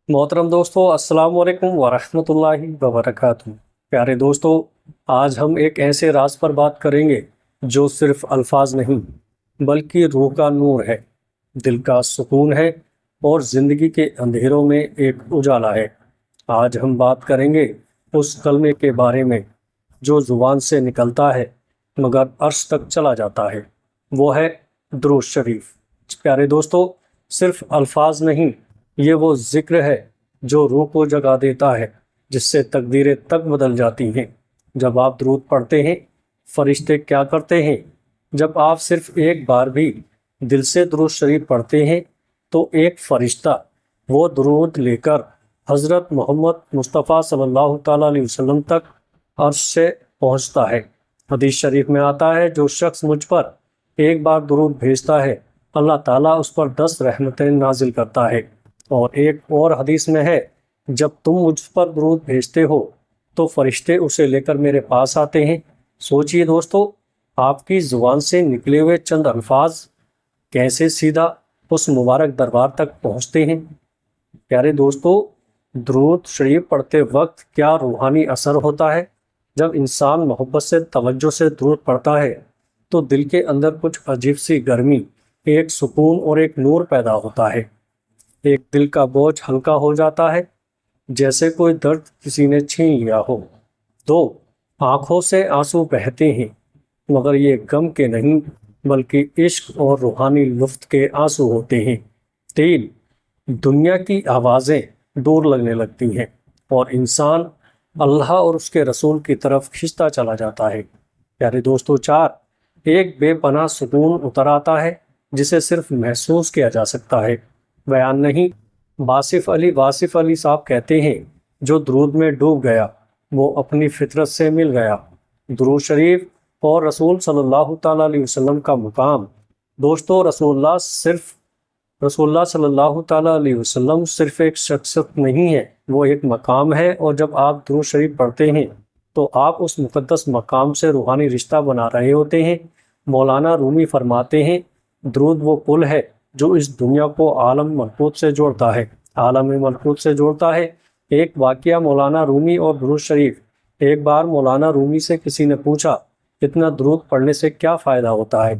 محترم دوستو، السلام علیکم ورحمۃ اللہ وبرکاتہ۔ پیارے دوستو، آج ہم ایک ایسے راز پر بات کریں گے جو صرف الفاظ نہیں بلکہ روح کا نور ہے، دل کا سکون ہے اور زندگی کے اندھیروں میں ایک اجالا ہے۔ آج ہم بات کریں گے اس کلمے کے بارے میں جو زبان سے نکلتا ہے مگر عرش تک چلا جاتا ہے، وہ ہے درود شریف۔ پیارے دوستو، صرف الفاظ نہیں، یہ وہ ذکر ہے جو روح کو جگا دیتا ہے، جس سے تقدیریں تک بدل جاتی ہیں۔ جب آپ درود پڑھتے ہیں، فرشتے کیا کرتے ہیں؟ جب آپ صرف ایک بار بھی دل سے درود شریف پڑھتے ہیں تو ایک فرشتہ وہ درود لے کر حضرت محمد مصطفیٰ صلی اللہ تعالیٰ علیہ وسلم تک عرش سے پہنچتا ہے۔ حدیث شریف میں آتا ہے، جو شخص مجھ پر ایک بار درود بھیجتا ہے اللہ تعالیٰ اس پر 10 رحمتیں نازل کرتا ہے۔ اور ایک اور حدیث میں ہے، جب تم مجھ پر درود بھیجتے ہو تو فرشتے اسے لے کر میرے پاس آتے ہیں۔ سوچئے دوستو، آپ کی زبان سے نکلے ہوئے چند الفاظ کیسے سیدھا اس مبارک دربار تک پہنچتے ہیں۔ پیارے دوستو، درود شریف پڑھتے وقت کیا روحانی اثر ہوتا ہے۔ جب انسان محبت سے توجہ سے درود پڑھتا ہے تو دل کے اندر کچھ عجیب سی گرمی، ایک سکون اور ایک نور پیدا ہوتا ہے۔ ایک دل کا بوجھ ہلکا ہو جاتا ہے، جیسے کوئی درد کسی نے چھین لیا ہو۔ دو آنکھوں سے آنسو بہتے ہیں، مگر یہ غم کے نہیں بلکہ عشق اور روحانی لطف کے آنسو ہوتے ہیں۔ تین دنیا کی آوازیں دور لگنے لگتی ہیں اور انسان اللہ اور اس کے رسول کی طرف کھنچتا چلا جاتا ہے۔ پیارے دوستو، چار ایک بے پناہ سکون اتر آتا ہے جسے صرف محسوس کیا جا سکتا ہے، بیان نہیں۔ واصف علی صاحب کہتے ہیں، جو درود میں ڈوب گیا وہ اپنی فطرت سے مل گیا۔ درود شریف اور رسول صلی اللہ تعالیٰ علیہ وسلم کا مقام۔ دوستو، رسول اللہ صلی اللہ تعالیٰ علیہ وسلم صرف ایک شخصیت نہیں ہے، وہ ایک مقام ہے، اور جب آپ درود شریف پڑھتے ہیں تو آپ اس مقدس مقام سے روحانی رشتہ بنا رہے ہوتے ہیں۔ مولانا رومی فرماتے ہیں، درود وہ پل ہے جو اس دنیا کو عالم ملکوت سے جوڑتا ہے۔ ایک واقعہ مولانا رومی اور درود شریف۔ ایک بار مولانا رومی سے کسی نے پوچھا، اتنا درود پڑھنے سے کیا فائدہ ہوتا ہے؟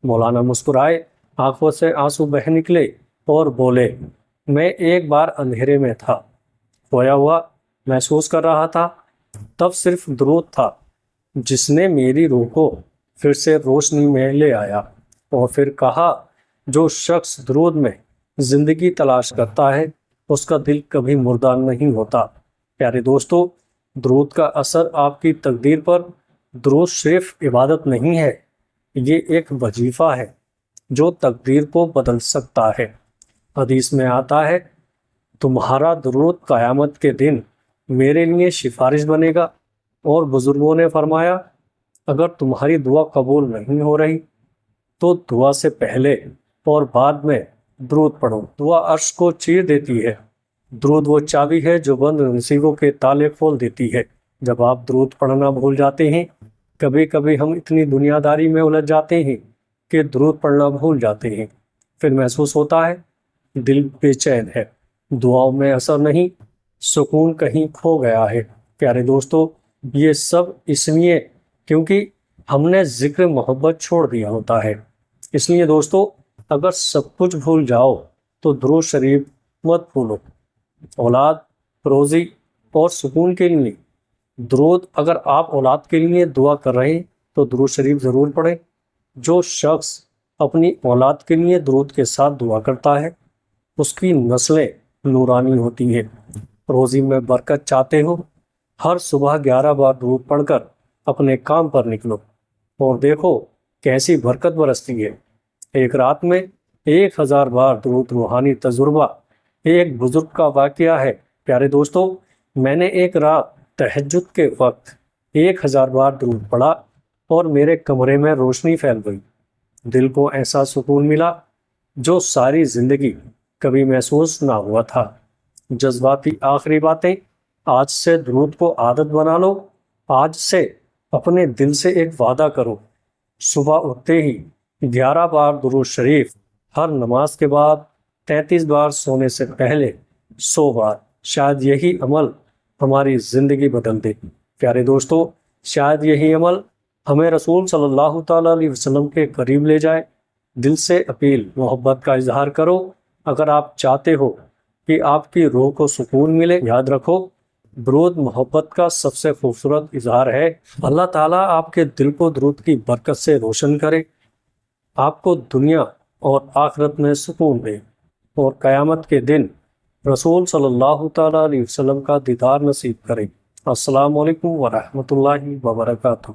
مولانا مسکرائے، آنکھوں سے آنسو بہہ نکلے اور بولے، میں ایک بار اندھیرے میں تھا، کھویا ہوا محسوس کر رہا تھا، تب صرف درود تھا جس نے میری روح کو پھر سے روشنی میں لے آیا۔ اور پھر کہا، جو شخص درود میں زندگی تلاش کرتا ہے اس کا دل کبھی مردہ نہیں ہوتا۔ پیارے دوستو، درود کا اثر آپ کی تقدیر پر۔ درود صرف عبادت نہیں ہے، یہ ایک وظیفہ ہے جو تقدیر کو بدل سکتا ہے۔ حدیث میں آتا ہے، تمہارا درود قیامت کے دن میرے لیے سفارش بنے گا۔ اور بزرگوں نے فرمایا، اگر تمہاری دعا قبول نہیں ہو رہی تو دعا سے پہلے اور بعد میں درود پڑھو، دعا عرش کو چیر دیتی ہے۔ درود وہ چابی ہے جو بند نصیبوں کے تالے کھول دیتی ہے۔ جب آپ درود پڑھنا بھول جاتے ہیں، کبھی کبھی ہم اتنی دنیا داری میں الجھ جاتے ہیں کہ درود پڑھنا بھول جاتے ہیں، پھر محسوس ہوتا ہے دل بے چین ہے، دعاؤں میں اثر نہیں، سکون کہیں کھو گیا ہے۔ پیارے دوستو، یہ سب اس لیے کیونکہ ہم نے ذکر محبت چھوڑ دیا ہوتا ہے۔ اس لیے دوستو، اگر سب کچھ بھول جاؤ تو درود شریف مت بھولو۔ اولاد، روزی اور سکون کے لیے درود، اگر آپ اولاد کے لیے دعا کر رہے ہیں تو درود شریف ضرور پڑھیں۔ جو شخص اپنی اولاد کے لیے درود کے ساتھ دعا کرتا ہے اس کی نسلیں نورانی ہوتی ہیں۔ روزی میں برکت چاہتے ہو، ہر صبح 11 بار درود پڑھ کر اپنے کام پر نکلو اور دیکھو کیسی برکت برستی ہے۔ ایک رات میں 1000 بار درود روحانی تجربہ۔ ایک بزرگ کا واقعہ ہے۔ پیارے دوستو، میں نے ایک رات تہجد کے وقت 1000 بار درود پڑھا اور میرے کمرے میں روشنی پھیل گئی۔ دل کو ایسا سکون ملا جو ساری زندگی کبھی محسوس نہ ہوا تھا۔ جذباتی آخری باتیں، آج سے درود کو عادت بنا لو۔ آج سے اپنے دل سے ایک وعدہ کرو، صبح اٹھتے ہی 11 بار درود شریف، ہر نماز کے بعد 33 بار سونے سے پہلے 100 بار، شاید یہی عمل ہماری زندگی بدل دے۔ پیارے دوستو، شاید یہی عمل ہمیں رسول صلی اللہ تعالیٰ علیہ وسلم کے قریب لے جائے۔ دل سے اپیل، محبت کا اظہار کرو۔ اگر آپ چاہتے ہو کہ آپ کی روح کو سکون ملے، یاد رکھو درود محبت کا سب سے خوبصورت اظہار ہے۔ اللہ تعالیٰ آپ کے دل کو درود کی برکت سے روشن کرے، آپ کو دنیا اور آخرت میں سکون دے، اور قیامت کے دن رسول صلی اللہ تعالیٰ علیہ وسلم کا دیدار نصیب کرے۔ السلام علیکم ورحمۃ اللہ وبرکاتہ۔